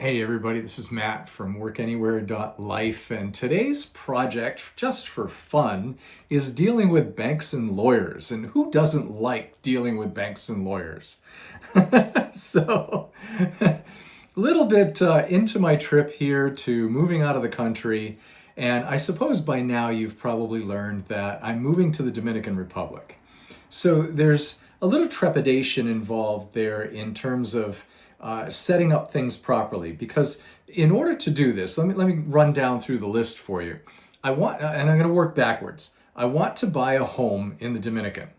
Hey everybody, this is Matt from workanywhere.life, and today's project, just for fun, is dealing with banks and lawyers. And who doesn't like dealing with banks and lawyers? So, a little bit into my trip here to moving out of the country, and I suppose by now you've probably learned that I'm moving to the Dominican Republic. So there's a little trepidation involved there in terms of setting up things properly, because in order to do this, let me run down through the list for you. I want, and I'm going to work backwards. I want to buy a home in the Dominican.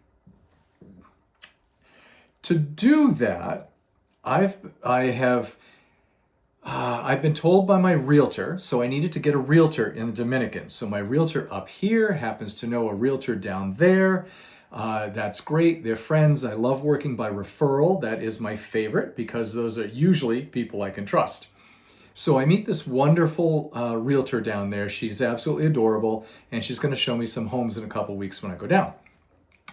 To do that, I've been told by my realtor, so I needed to get a realtor in the Dominican. So my realtor up here happens to know a realtor down there. That's great. They're friends. I love working by referral. That is my favorite because those are usually people I can trust. So I meet this wonderful realtor down there. She's absolutely adorable, and she's going to show me some homes in a couple weeks when I go down.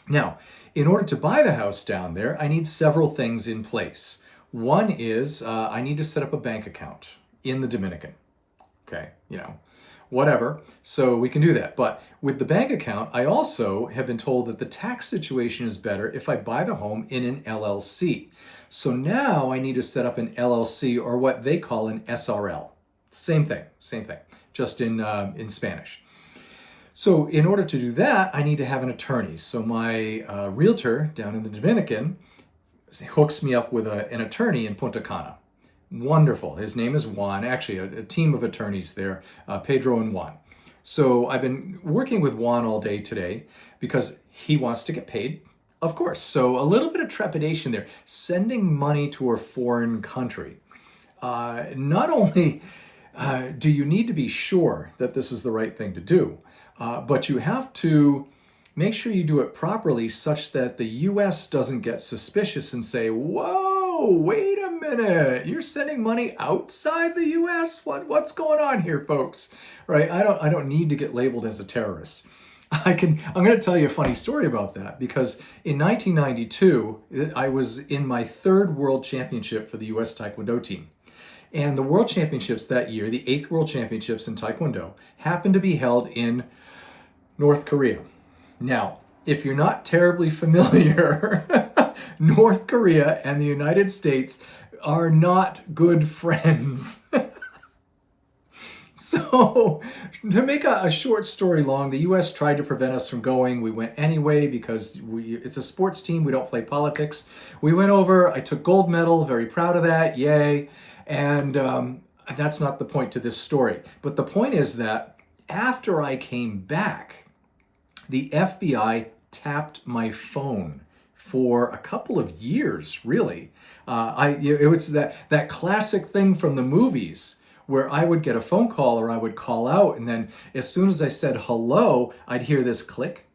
Now, in order to buy the house down there, I need several things in place. One is I need to set up a bank account in the Dominican. Okay, whatever. So we can do that. But with the bank account, I also have been told that the tax situation is better if I buy the home in an LLC. So now I need to set up an LLC, or what they call an SRL. Same thing, just in Spanish. So in order to do that, I need to have an attorney. So my realtor down in the Dominican hooks me up with an attorney in Punta Cana. Wonderful. His name is Juan. Actually, a team of attorneys there, Pedro and Juan. So I've been working with Juan all day today because he wants to get paid, of course. So a little bit of trepidation there. Sending money to a foreign country. Not only do you need to be sure that this is the right thing to do, but you have to make sure you do it properly such that the U.S. doesn't get suspicious and say, whoa, wait a minute, you're sending money outside the U.S.? What's going on here, folks? Right? I don't need to get labeled as a terrorist. I'm going to tell you a funny story about that, because in 1992, I was in my third world championship for the U.S. Taekwondo team. And the world championships that year, the 8th world championships in Taekwondo, happened to be held in North Korea. Now, if you're not terribly familiar, North Korea and the United States are not good friends. So, to make a short story long, the U.S. tried to prevent us from going. We went anyway because it's a sports team. We don't play politics. We went over. I took gold medal. Very proud of that. Yay. And that's not the point to this story. But the point is that after I came back, the FBI tapped my phone for a couple of years, really. It was that classic thing from the movies where I would get a phone call or I would call out, and then as soon as I said hello, I'd hear this click.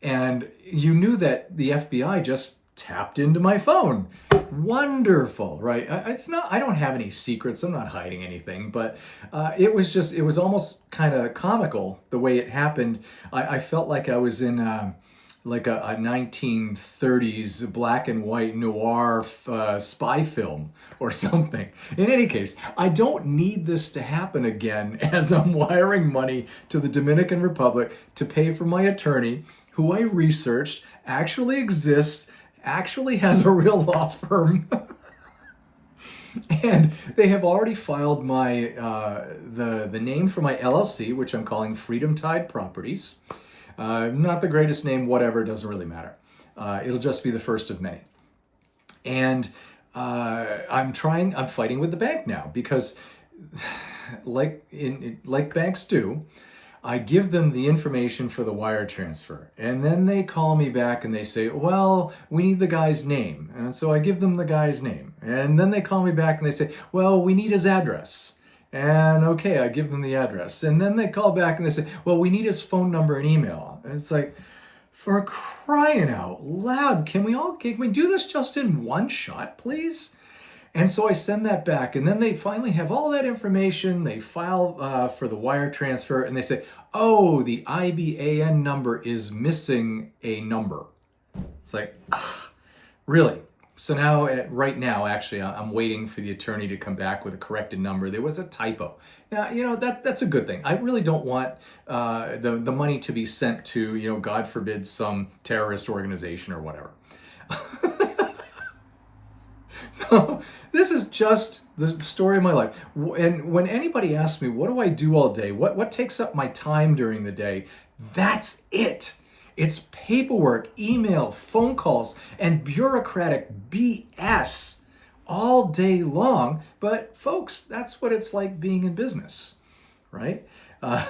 And you knew that the FBI just tapped into my phone. Wonderful, right? I don't have any secrets. I'm not hiding anything, but it was almost kind of comical the way it happened. I felt like I was in like a 1930s black and white noir spy film or something. In any case, I don't need this to happen again as I'm wiring money to the Dominican Republic to pay for my attorney, who I researched, actually exists, actually has a real law firm. And they have already filed my the name for my LLC, which I'm calling Freedom Tide Properties. Not the greatest name, whatever, doesn't really matter. It'll just be the first of many. And I'm fighting with the bank now because like banks do, I give them the information for the wire transfer, and then they call me back and they say, well, we need the guy's name. And so I give them the guy's name, and then they call me back and they say, well, we need his address. And okay, I give them the address, and then they call back and they say, well, we need his phone number and email. And it's like, for crying out loud, can we do this just in one shot, please? And so I send that back, and then they finally have all that information. They file for the wire transfer, and they say, oh, the IBAN number is missing a number. It's like, really? So now, right now, actually, I'm waiting for the attorney to come back with a corrected number. There was a typo. Now, that's a good thing. I really don't want the money to be sent to, God forbid, some terrorist organization or whatever. So this is just the story of my life. And when anybody asks me, what do I do all day? What takes up my time during the day? That's it. It's paperwork, email, phone calls, and bureaucratic BS all day long. But folks, that's what it's like being in business, right? Uh,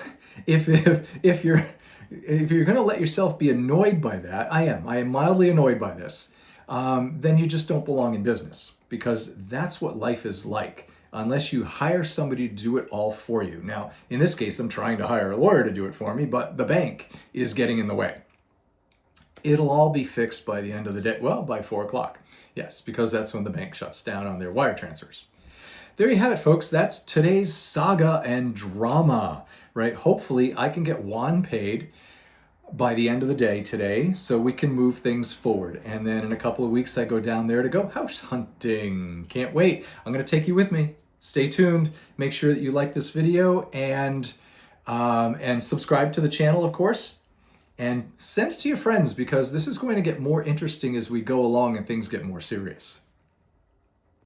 if you're going to let yourself be annoyed by that, I am mildly annoyed by this. Then you just don't belong in business, because that's what life is like, unless you hire somebody to do it all for you. Now, in this case, I'm trying to hire a lawyer to do it for me, but the bank is getting in the way. It'll all be fixed by the end of the day. Well, by 4 o'clock. Yes, because that's when the bank shuts down on their wire transfers. There you have it, folks. That's today's saga and drama, right? Hopefully, I can get Juan paid by the end of the day today, so we can move things forward. And then in a couple of weeks, I go down there to go house hunting. Can't wait. I'm going to take you with me. Stay tuned. Make sure that you like this video and subscribe to the channel, of course. And send it to your friends, because this is going to get more interesting as we go along and things get more serious.